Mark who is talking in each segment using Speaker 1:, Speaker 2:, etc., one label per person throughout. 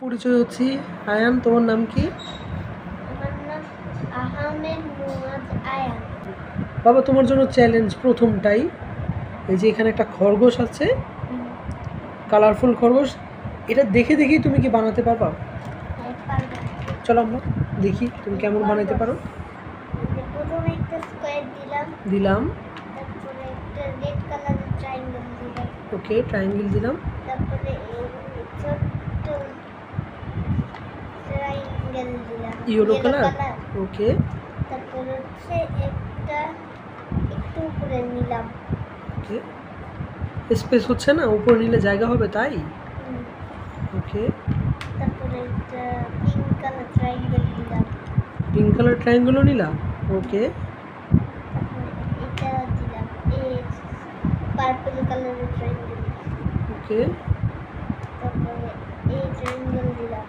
Speaker 1: পরিচয় হচ্ছি। আয়ান, তোমার নাম কি?
Speaker 2: আমার নাম আহমেদ মুয়াজ আয়ান।
Speaker 1: বাবা, তোমার জন্য চ্যালেঞ্জ প্রথমটাই। এই যে এখানে একটা খরগোশ আছে, কালারফুল খরগোশ। এটা দেখে দেখেই তুমি কি বানাতে পারবা? চলো আমরা দেখি তুমি কেমন বানাইতে পারো।
Speaker 2: প্রথমে একটা স্কয়ার
Speaker 1: দিলাম।
Speaker 2: তারপরে একটা রেড কালারের ট্রায়াঙ্গেল দিলাম।
Speaker 1: ওকে, ট্রায়াঙ্গেল দিলাম।
Speaker 2: তারপরে এই ছোট্ট ট্রায়াঙ্গেল দিলাম,
Speaker 1: ইয়েলো কালার। ওকে,
Speaker 2: তারপরে হচ্ছে একটা একটু উপরে নিলাম।
Speaker 1: ওকে, স্পেস হচ্ছে না, উপরে নিলে জায়গা হবে তাই। ওকে,
Speaker 2: তারপরে একটা পিঙ্ক কালার ট্রায়াঙ্গেল দিলাম।
Speaker 1: পিঙ্ক কালার ট্রায়াঙ্গেলও নিলাম। ওকে,
Speaker 2: এটা দিলাম, এই পার্পল কালারের ট্রায়াঙ্গেল।
Speaker 1: ওকে,
Speaker 2: তারপরে এই ট্রায়াঙ্গেল দিলাম।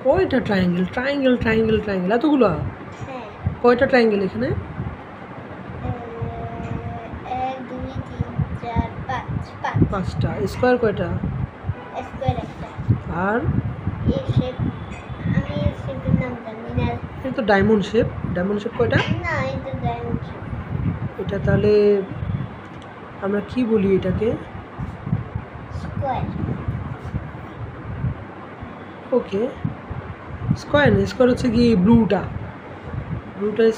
Speaker 1: কয়টা ট্রায়াঙ্গেল? ট্রায়াঙ্গেল ট্রায়াঙ্গেল ট্রায়াঙ্গেল এতগুলো?
Speaker 2: হ্যাঁ,
Speaker 1: কয়টা ট্রায়াঙ্গেল এখানে?
Speaker 2: 1 2 3 4 5
Speaker 1: 5টা। স্কোয়ার কয়টা?
Speaker 2: স্কয়ার একটা।
Speaker 1: আর
Speaker 2: এই শেপ, আমি এই শেপের নাম জানি না।
Speaker 1: এটা তো ডায়মন্ড শেপ। ডায়মন্ড শেপ কয়টা?
Speaker 2: না, এটা ডায়মন্ড শেপ।
Speaker 1: এটা তাহলে আমরা কি বলি এটাকে?
Speaker 2: স্কয়ার।
Speaker 1: ওকে, স্কোয়ার না, স্কোয়ার হচ্ছে কি ব্লুটা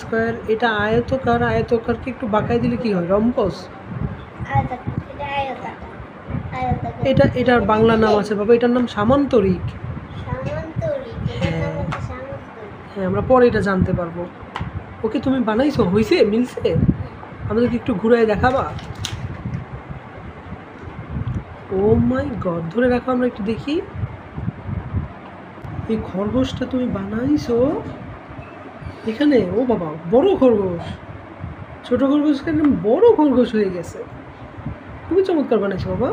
Speaker 1: স্কোয়ার। এটা আয়তকার। আয়তকারকে একটু বাঁকাই দিলে কি হয়? রম্বস।
Speaker 2: আয়তাকার, এটা আয়তাকার।
Speaker 1: এটার বাংলা নাম আছে বাবা, এটার নাম সামান্তরিক।
Speaker 2: সামান্তরিক, এটার নাম হচ্ছে সামান্তরিক।
Speaker 1: হ্যাঁ, আমরা পরে এটা জানতে পারবো। ওকে, তুমি বানাইছো? হয়েছে? মিলছে? আমাদেরকে একটু ঘুরাই দেখাবা? ও মাই গড, ধরে রাখো, আমরা একটু দেখি। এই খরগোশটা তুমি বানাইছো এখানে? ও বাবা, বড় খরগোশ। ছোট খরগোশ কেন বড় খরগোশ হয়ে গেছে। খুবই চমৎকার বানাইছো বাবা।